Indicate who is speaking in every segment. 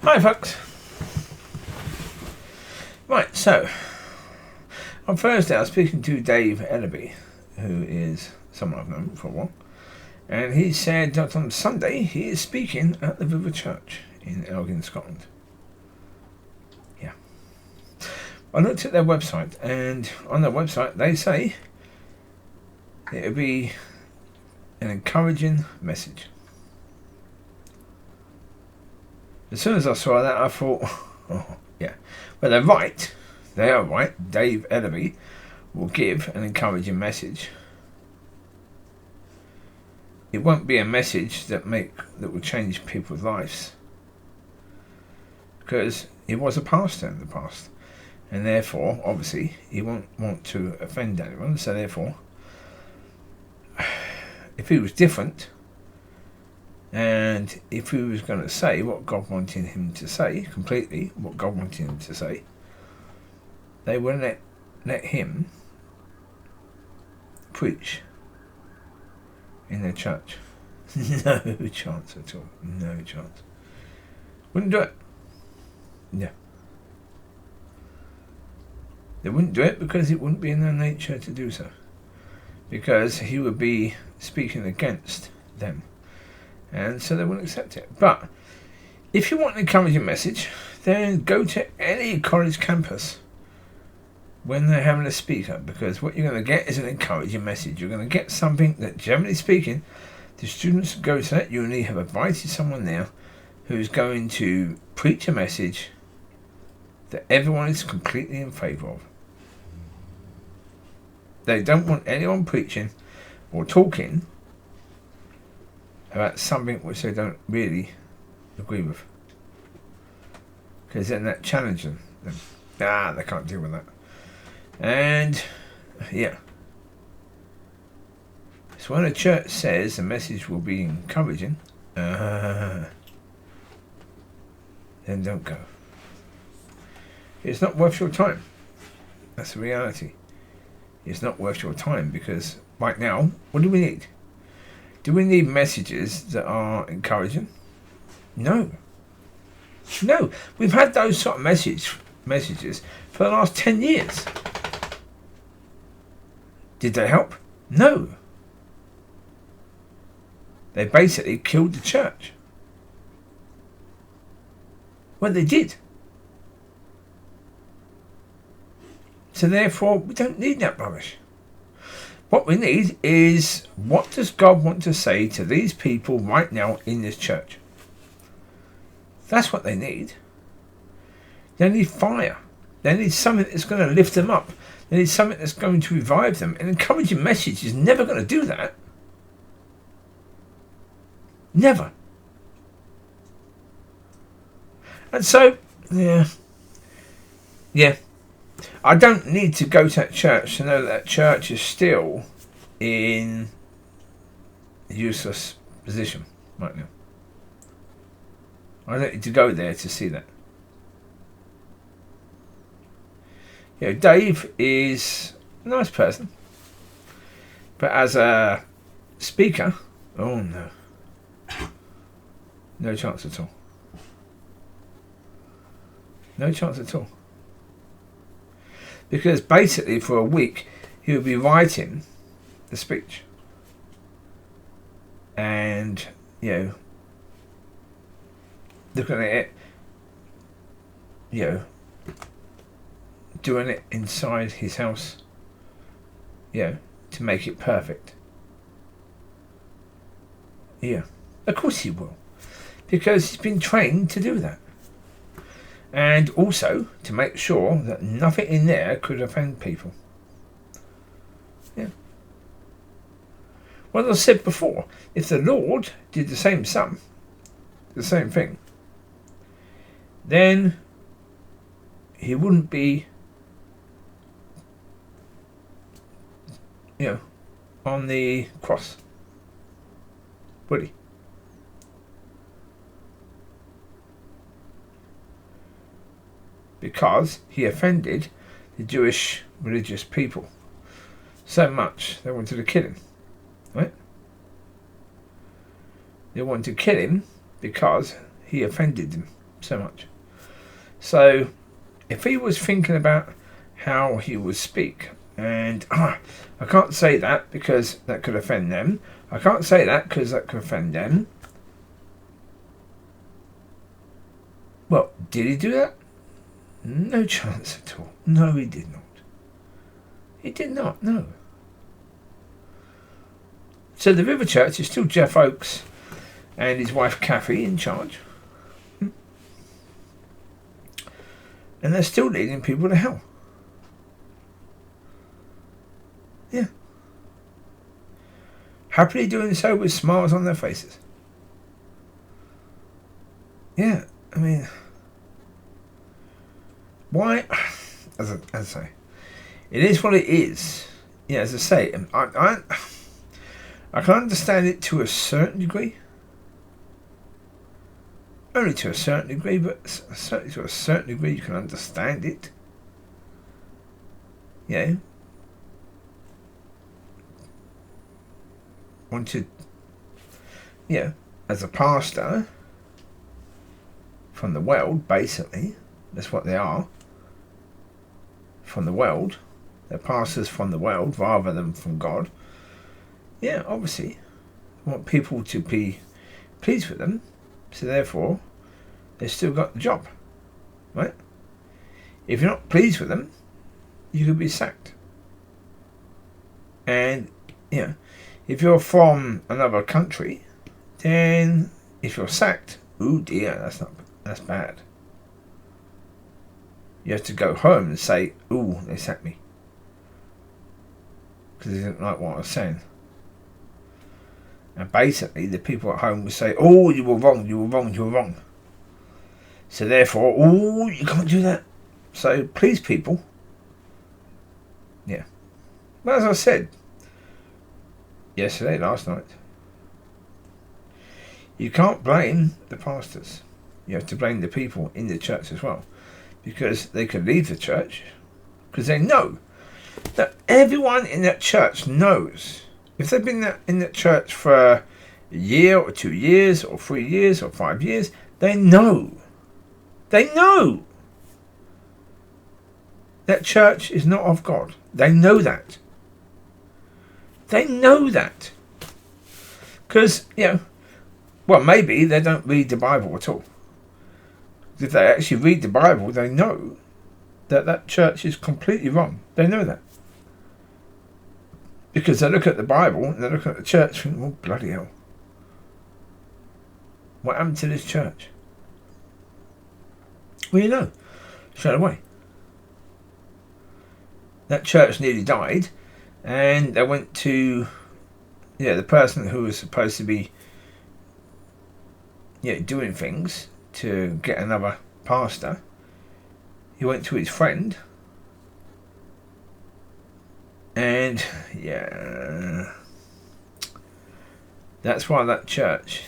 Speaker 1: Hi folks. Right, so on Thursday I was speaking to Dave Ellaby, who is someone I've known for a while, and he said that on Sunday he is speaking at the River Church in Elgin, Scotland. Yeah. I looked at their website, and on their website they say it'll be an encouraging message. As soon as I saw that, I thought, oh, yeah. Well, they're right. They are right. Dave Ellaby will give an encouraging message. It won't be a message that will change people's lives, because he was a pastor in the past, and therefore, obviously, he won't want to offend anyone. So therefore, if he was different, and if he was going to say what God wanted him to say, completely what God wanted him to say, they wouldn't let him preach in their church. No chance at all. No chance. Wouldn't do it. Yeah. They wouldn't do it because it wouldn't be in their nature to do so. Because he would be speaking against them. And so they wouldn't accept it. But if you want an encouraging message, then go to any college campus when they're having a speaker, because what you're going to get is an encouraging message. You're going to get something that, generally speaking, the students who go to that uni have invited someone there who's going to preach a message that everyone is completely in favour of. They don't want anyone preaching or talking about something which they don't really agree with, because then that challenges them. They can't deal with that. And yeah, so when a church says the message will be encouraging, then don't go. It's not worth your time. That's the reality. It's not worth your time, because right now, what do we need? Do we need messages that are encouraging? No. No. We've had those sort of messages for the last 10 years. Did they help? No. They basically killed the church. Well, they did. So therefore, we don't need that rubbish. What we need is, what does God want to say to these people right now in this church? That's what they need. They need fire. They need something that's going to lift them up. They need something that's going to revive them. An encouraging message is never going to do that. Never. And so, yeah. I don't need to go to that church to know that church is still in a useless position right now. I don't need to go there to see that. You know, Dave is a nice person, but as a speaker, oh no. No chance at all. No chance at all. Because basically for a week he would be writing the speech. And, you know, looking at it, you know, doing it inside his house, you know, to make it perfect. Yeah, of course he will. Because he's been trained to do that. And also to make sure that nothing in there could offend people. Yeah. Well, as I said before, if the Lord did the same thing, then he wouldn't be, you know, on the cross, would he? Because he offended the Jewish religious people so much they wanted to kill him, right? They wanted to kill him because he offended them so much. So if he was thinking about how he would speak, and I can't say that because that could offend them. I can't say that because that could offend them. Well, did he do that? No chance at all. No, he did not. He did not, no. So the River Church is still Jeff Oakes and his wife Kathy in charge. And they're still leading people to hell. Yeah. Happily doing so with smiles on their faces. Yeah, I mean, why? As I say, it is what it is. Yeah, as I say, I can understand it to a certain degree. Only to a certain degree, but certainly to a certain degree you can understand it. Yeah. Wanted, yeah, as a pastor from the world, basically, that's what they are. From the world, they're pastors from the world rather than from God. Yeah, obviously, want people to be pleased with them, so therefore, they've still got the job, right? If you're not pleased with them, you could be sacked. And, yeah, if you're from another country, then if you're sacked, oh dear, that's bad. You have to go home and say, ooh, they sacked me. Because they didn't like what I was saying. And basically, the people at home would say, oh, you were wrong, you were wrong, you were wrong. So therefore, oh, you can't do that. So please, people. Yeah. Well, as I said, last night, you can't blame the pastors. You have to blame the people in the church as well. Because they could leave the church. Because they know that everyone in that church knows. If they've been in that church for a year or 2 years or 3 years or 5 years, they know. They know that church is not of God. They know that. They know that. Because, well, maybe they don't read the Bible at all. If they actually read the Bible, they know that church is completely wrong. They know that. Because they look at the Bible and they look at the church and think, oh, bloody hell. What happened to this church? Well, you know, straight away. That church nearly died, and they went to, the person who was supposed to be, doing things to get another pastor. He went to his friend, and that's why that church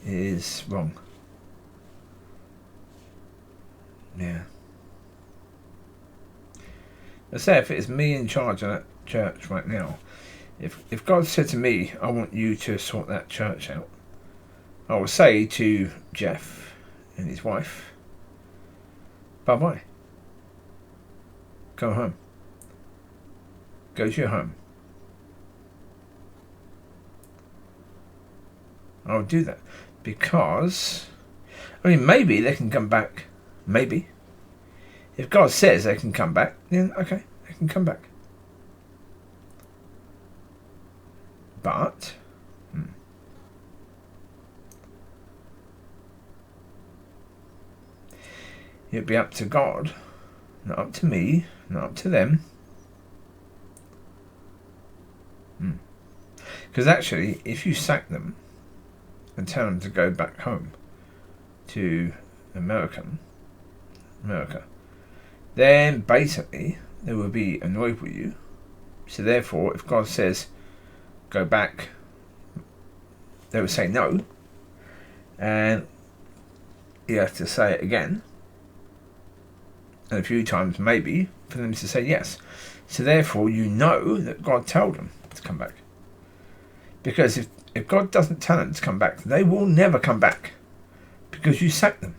Speaker 1: is wrong. Yeah. I say, if it's me in charge of that church right now, if God said to me, I want you to sort that church out, I will say to Jeff and his wife, bye-bye. Go home. Go to your home. I'll do that. Because, maybe they can come back. Maybe. If God says they can come back, then okay, they can come back. But, it'd be up to God, not up to me, not up to them. Because actually, if you sack them and tell them to go back home to America, then basically they will be annoyed with you. So therefore, if God says go back, they will say no, and you have to say it again, and a few times maybe for them to say yes. So therefore, you know that God told them to come back. Because if God doesn't tell them to come back, they will never come back, because you sacked them.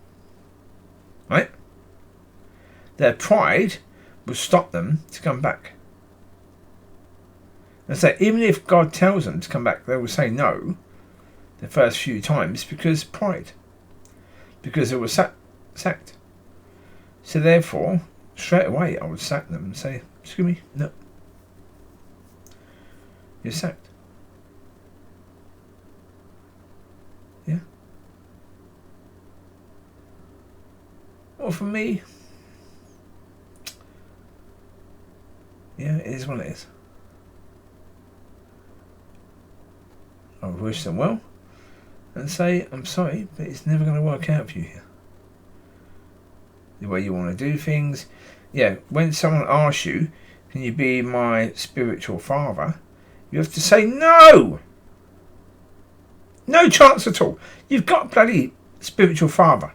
Speaker 1: Their pride will stop them to come back. And so even if God tells them to come back, they will say no the first few times because pride. Because they were sacked. So therefore, straight away I would sack them and say, excuse me, no. You're sacked. Yeah. Well, for me, yeah, it is what it is. I would wish them well and say, I'm sorry, but it's never going to work out for you here. The way you want to do things. Yeah, when someone asks you, can you be my spiritual father? You have to say no! No chance at all. You've got a bloody spiritual father.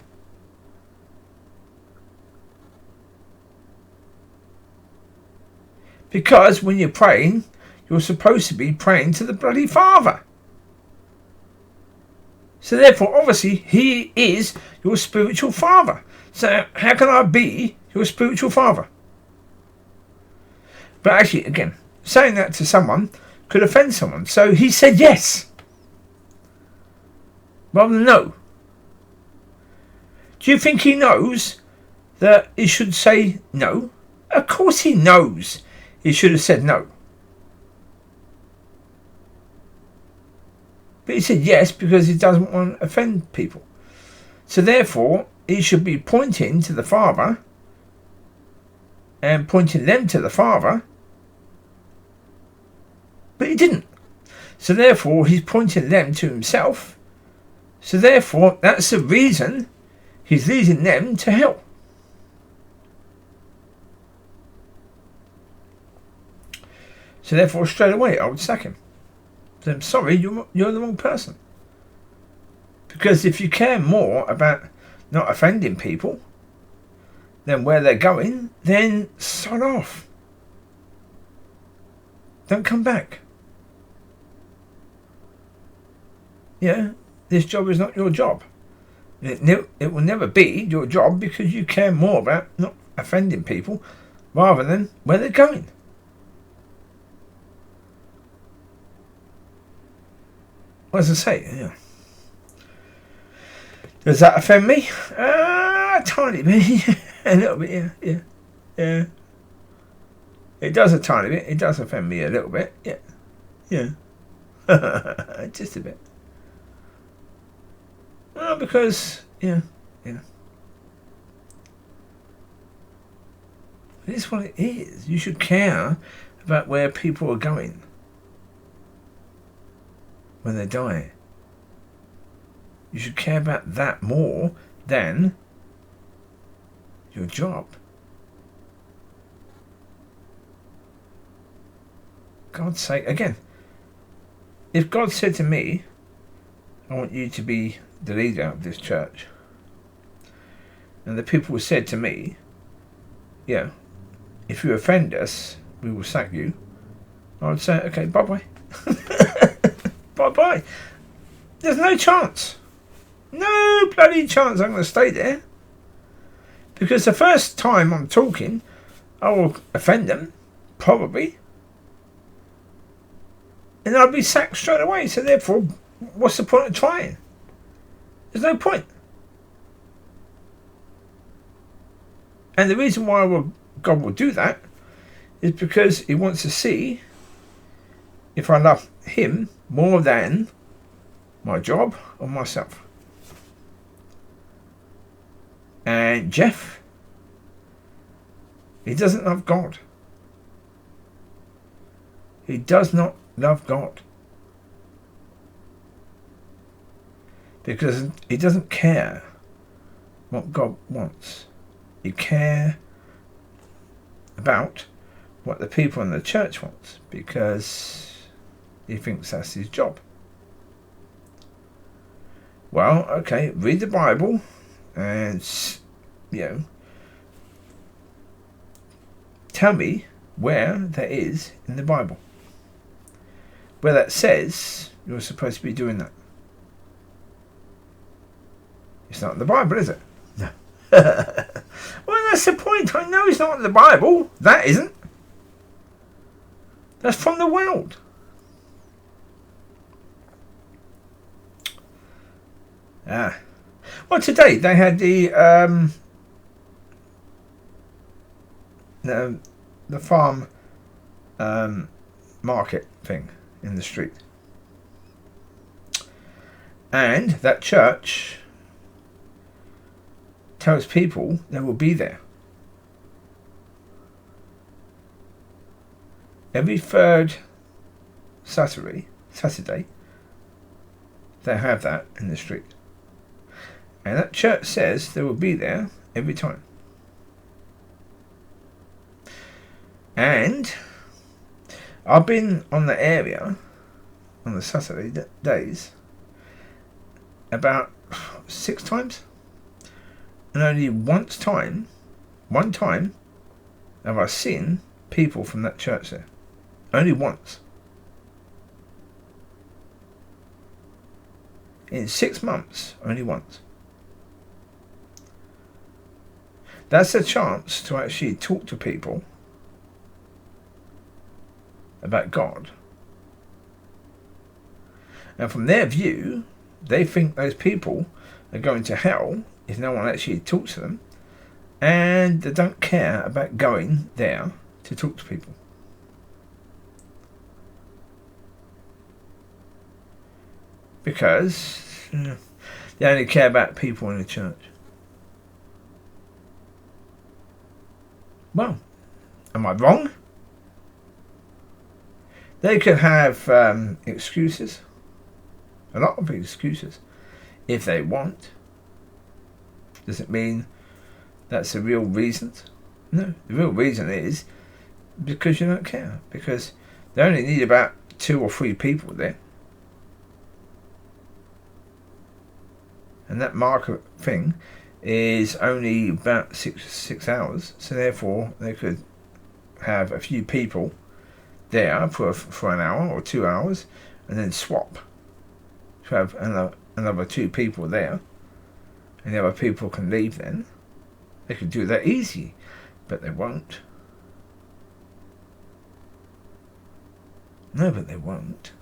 Speaker 1: Because when you're praying, you're supposed to be praying to the bloody Father. So therefore, obviously, he is your spiritual father. So how can I be your spiritual father? But actually, again, saying that to someone could offend someone. So he said yes, rather than no. Do you think he knows that he should say no? Of course he knows he should have said no. But he said yes because he doesn't want to offend people. So therefore, he should be pointing to the Father and pointing them to the Father. But he didn't. So therefore, he's pointing them to himself. So therefore, that's the reason he's leading them to hell. So therefore, straight away, I would sack him. So I'm sorry, you're the wrong person. Because if you care more about not offending people than where they're going, then sod off. Don't come back. Yeah, this job is not your job. It will never be your job because you care more about not offending people rather than where they're going. As I say, yeah. Does that offend me? A tiny bit, a little bit, yeah. It does a tiny bit. It does offend me a little bit, yeah. Just a bit. Well, because, yeah. It is what it is. You should care about where people are going when they die. You should care about that more than your job. God's sake, again, if God said to me, I want you to be the leader of this church, and the people said to me, yeah, if you offend us, we will sack you, I would say, okay, bye-bye. Bye-bye. There's no chance. No bloody chance I'm going to stay there. Because the first time I'm talking, I will offend them, probably. And I'll be sacked straight away. So therefore, what's the point of trying? There's no point. And the reason why God will do that is because he wants to see if I love him more than my job or myself. And Jeff, he doesn't love God. He does not love God. Because he doesn't care what God wants. He cares about what the people in the church want, because he thinks that's his job. Well, okay, read the Bible and, tell me where that is in the Bible, where that says you're supposed to be doing that. It's not in the Bible, is it? No. Well, that's the point. I know it's not in the Bible. That isn't. That's from the world. Well, today they had the farm market thing in the street, and that church tells people they will be there every third Saturday. They have that in the street, and that church says they will be there every time. And I've been on the area on the Saturday days about 6 times, and only one time have I seen people from that church there. Only once. In 6 months, only once. That's a chance to actually talk to people about God. And from their view, they think those people are going to hell if no one actually talks to them, and they don't care about going there to talk to people. Because they only care about people in the church. Well, am I wrong? They could have excuses, a lot of excuses, if they want. Does it mean that's the real reason? No, the real reason is because you don't care. Because they only need about 2 or 3 people there. And that market thing is only about six hours. So therefore, they could have a few people there for an hour or 2 hours, and then swap to have another 2 people there, and the other people can leave then. They could do that easy, but they won't. No, but they won't.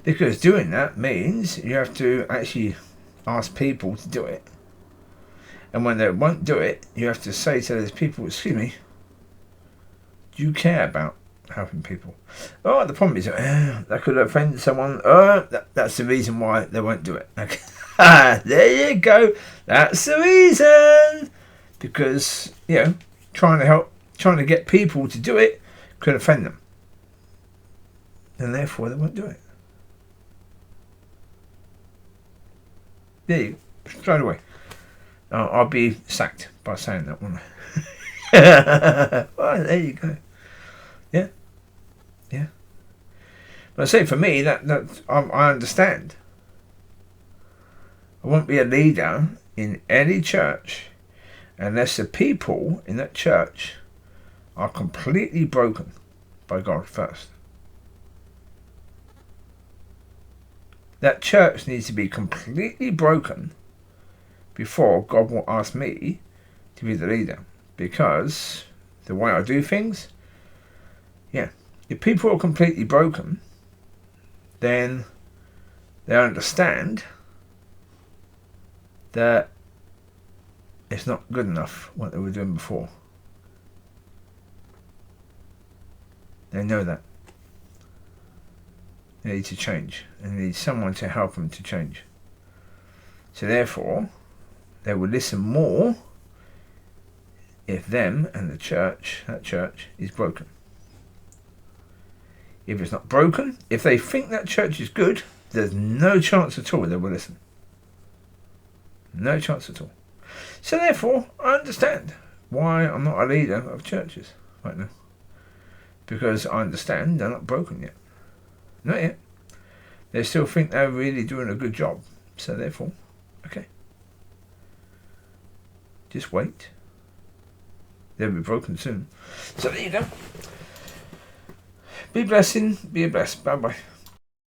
Speaker 1: Because doing that means you have to actually ask people to do it. And when they won't do it, you have to say to those people, excuse me, do you care about helping people? Oh, the problem is that could offend someone. That's the reason why they won't do it. Okay. There you go. That's the reason. Because, trying to get people to do it could offend them. And therefore they won't do it. There you go. Straight away. I'll be sacked by saying that, won't I? Well, there you go. Yeah. But I say for me that I understand. I won't be a leader in any church unless the people in that church are completely broken by God first. That church needs to be completely broken before God will ask me to be the leader. Because the way I do things, if people are completely broken, then they understand that it's not good enough what they were doing before. They know that. They need to change, and they need someone to help them to change. So therefore, they will listen more if them and that church is broken. If it's not broken, if they think that church is good, there's no chance at all they will listen. No chance at all. So therefore, I understand why I'm not a leader of churches right now. Because I understand they're not broken yet. Not yet. They still think they're really doing a good job. So therefore, okay. Just wait. They'll be broken soon. So there you go. Be blessing, be blessed. Bye bye.